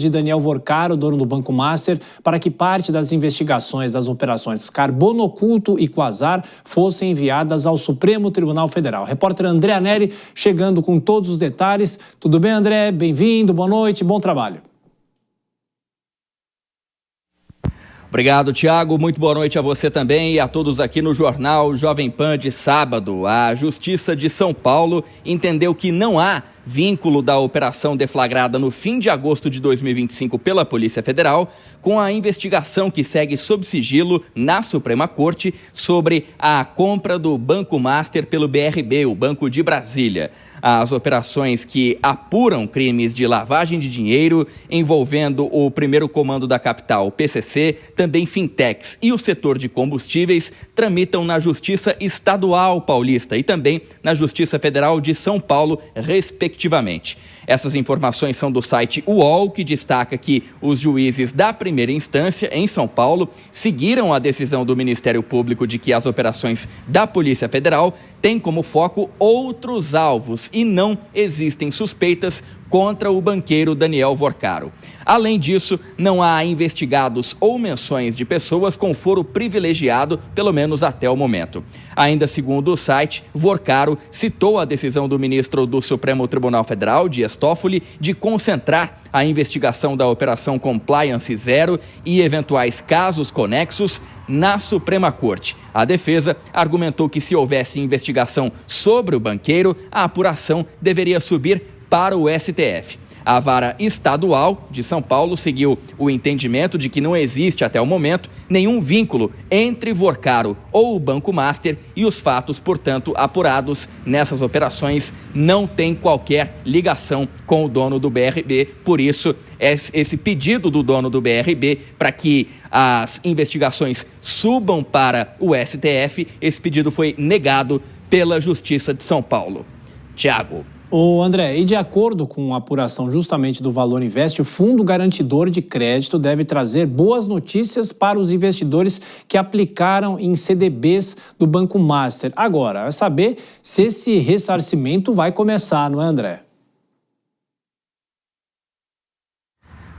de Daniel Vorcaro, dono do Banco Master, para que parte das investigações das operações Carbono Oculto e Quasar fossem enviadas ao Supremo Tribunal Federal. Repórter André Anelli chegando com todos os detalhes. Tudo bem, André? Bem-vindo, boa noite, bom trabalho. Obrigado, Thiago. Muito boa noite a você também e a todos aqui no Jornal Jovem Pan de sábado. A Justiça de São Paulo entendeu que não há vínculo da operação deflagrada no fim de agosto de 2025 pela Polícia Federal com a investigação que segue sob sigilo na Suprema Corte sobre a compra do Banco Master pelo BRB, o Banco de Brasília. As operações que apuram crimes de lavagem de dinheiro envolvendo o primeiro comando da capital, o PCC, também fintechs e o setor de combustíveis tramitam na Justiça Estadual Paulista e também na Justiça Federal de São Paulo, respectivamente. Essas informações são do site UOL, que destaca que os juízes da primeira instância em São Paulo seguiram a decisão do Ministério Público de que as operações da Polícia Federal têm como foco outros alvos e não existem suspeitas contra o banqueiro Daniel Vorcaro. Além disso, não há investigados ou menções de pessoas com foro privilegiado, pelo menos até o momento. Ainda segundo o site, Vorcaro citou a decisão do ministro do Supremo Tribunal Federal, Dias Toffoli, de concentrar a investigação da Operação Compliance Zero e eventuais casos conexos na Suprema Corte. A defesa argumentou que se houvesse investigação sobre o banqueiro, a apuração deveria subir para o STF. A Vara Estadual de São Paulo seguiu o entendimento de que não existe, até o momento, nenhum vínculo entre Vorcaro ou o Banco Master e os fatos, portanto, apurados nessas operações não têm qualquer ligação com o dono do BRB. Por isso, esse pedido do dono do BRB para que as investigações subam para o STF, esse pedido foi negado pela Justiça de São Paulo. Thiago. Ô André, e de acordo com a apuração justamente do Valor Invest, o Fundo Garantidor de Crédito deve trazer boas notícias para os investidores que aplicaram em CDBs do Banco Master. Agora, é saber se esse ressarcimento vai começar, não é, André?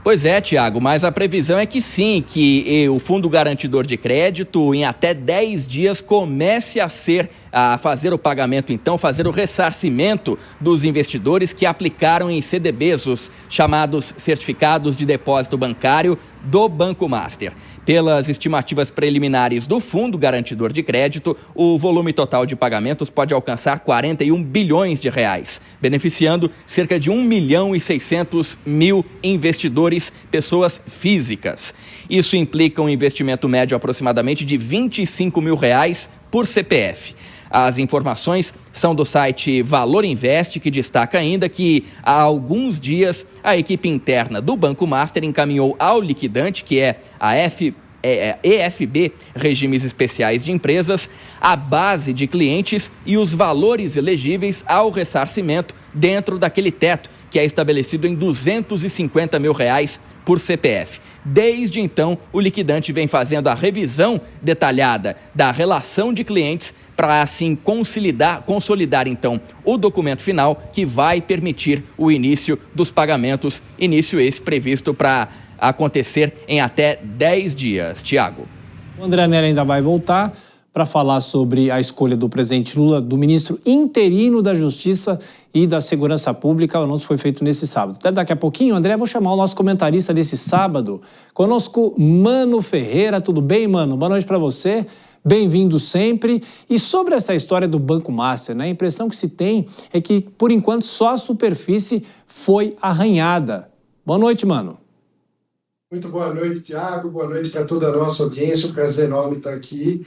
Pois é, Thiago, mas a previsão é que sim, que o Fundo Garantidor de Crédito, em até 10 dias, comece a fazer o pagamento, então, fazer o ressarcimento dos investidores que aplicaram em CDBs, os chamados certificados de depósito bancário do Banco Master. Pelas estimativas preliminares do Fundo Garantidor de Crédito, o volume total de pagamentos pode alcançar 41 bilhões de reais, beneficiando cerca de 1.600.000 investidores, pessoas físicas. Isso implica um investimento médio aproximadamente de 25 mil reais por CPF. As informações são do site Valor Invest, que destaca ainda que há alguns dias a equipe interna do Banco Master encaminhou ao liquidante, que é a EFB, Regimes Especiais de Empresas, a base de clientes e os valores elegíveis ao ressarcimento dentro daquele teto, que é estabelecido em 250 mil reais por CPF. Desde então, o liquidante vem fazendo a revisão detalhada da relação de clientes para assim consolidar então o documento final que vai permitir o início dos pagamentos, início esse previsto para acontecer em até 10 dias. Thiago. O André Anelli ainda vai voltar para falar sobre a escolha do presidente Lula, do ministro interino da Justiça e da Segurança Pública. O anúncio foi feito nesse sábado. Até daqui a pouquinho, André, vou chamar o nosso comentarista desse sábado. Conosco, Mano Ferreira. Tudo bem, Mano? Boa noite para você. Bem-vindo sempre. E sobre essa história do Banco Master, né, a impressão que se tem é que, por enquanto, só a superfície foi arranhada. Boa noite, Mano. Muito boa noite, Thiago. Boa noite para toda a nossa audiência. Um prazer enorme estar aqui.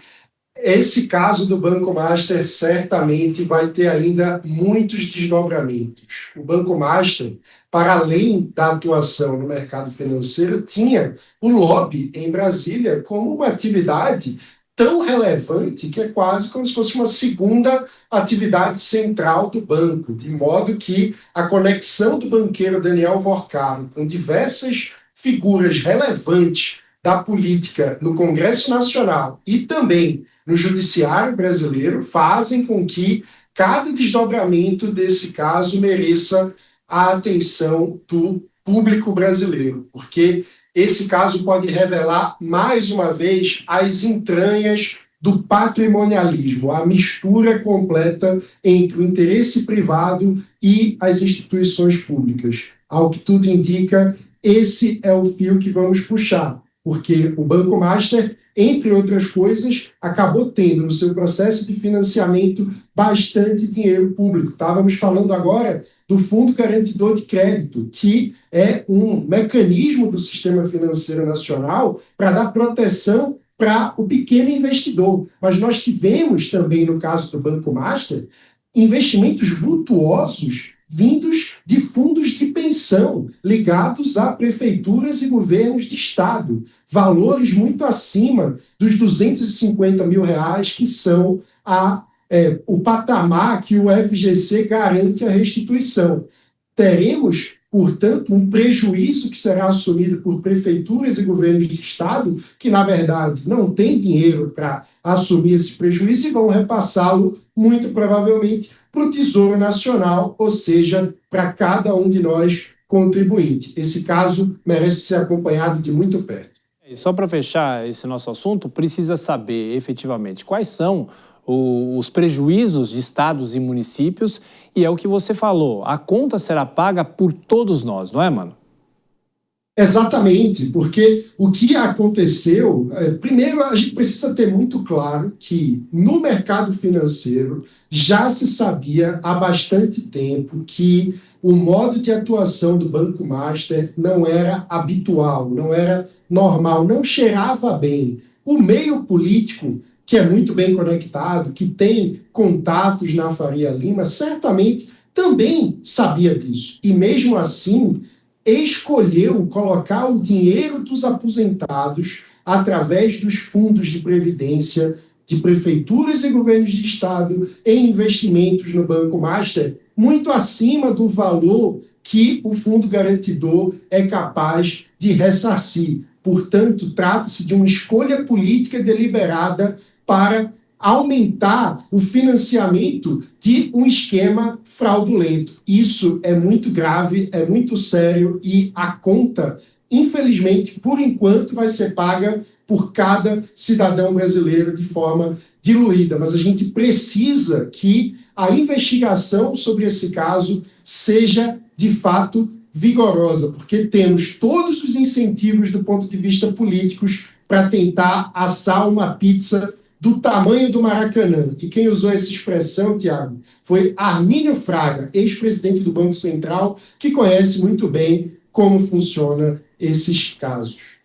Esse caso do Banco Master certamente vai ter ainda muitos desdobramentos. O Banco Master, para além da atuação no mercado financeiro, tinha o lobby em Brasília como uma atividade tão relevante que é quase como se fosse uma segunda atividade central do banco, de modo que a conexão do banqueiro Daniel Vorcaro com diversas figuras relevantes da política no Congresso Nacional e também no Judiciário brasileiro fazem com que cada desdobramento desse caso mereça a atenção do público brasileiro, porque esse caso pode revelar, mais uma vez, as entranhas do patrimonialismo, a mistura completa entre o interesse privado e as instituições públicas. Ao que tudo indica, esse é o fio que vamos puxar, porque o Banco Master, entre outras coisas, acabou tendo no seu processo de financiamento bastante dinheiro público. Estávamos falando agora do Fundo Garantidor de Crédito, que é um mecanismo do sistema financeiro nacional para dar proteção para o pequeno investidor. Mas nós tivemos também, no caso do Banco Master, investimentos vultuosos vindos de fundos de pensão ligados a prefeituras e governos de estado, valores muito acima dos R$250 mil, que são o patamar que o FGC garante a restituição. Teremos, portanto, um prejuízo que será assumido por prefeituras e governos de estado que, na verdade, não têm dinheiro para assumir esse prejuízo e vão repassá-lo, muito provavelmente, para o Tesouro Nacional, ou seja, para cada um de nós contribuinte. Esse caso merece ser acompanhado de muito perto. E só para fechar esse nosso assunto, precisa saber efetivamente quais são os prejuízos de estados e municípios, e é o que você falou, a conta será paga por todos nós, não é, mano? Exatamente, porque o que aconteceu, primeiro a gente precisa ter muito claro que no mercado financeiro já se sabia há bastante tempo que o modo de atuação do Banco Master não era habitual, não era normal, não cheirava bem. O meio político, que é muito bem conectado, que tem contatos na Faria Lima, certamente também sabia disso. E mesmo assim, escolheu colocar o dinheiro dos aposentados através dos fundos de previdência de prefeituras e governos de estado em investimentos no Banco Master, muito acima do valor que o fundo garantidor é capaz de ressarcir. Portanto, trata-se de uma escolha política deliberada para aumentar o financiamento de um esquema fraudulento. Isso é muito grave, é muito sério e a conta, infelizmente, por enquanto, vai ser paga por cada cidadão brasileiro de forma diluída. Mas a gente precisa que a investigação sobre esse caso seja, de fato, vigorosa, porque temos todos os incentivos do ponto de vista políticos para tentar assar uma pizza do tamanho do Maracanã. E quem usou essa expressão, Tiago, foi Armínio Fraga, ex-presidente do Banco Central, que conhece muito bem como funcionam esses casos.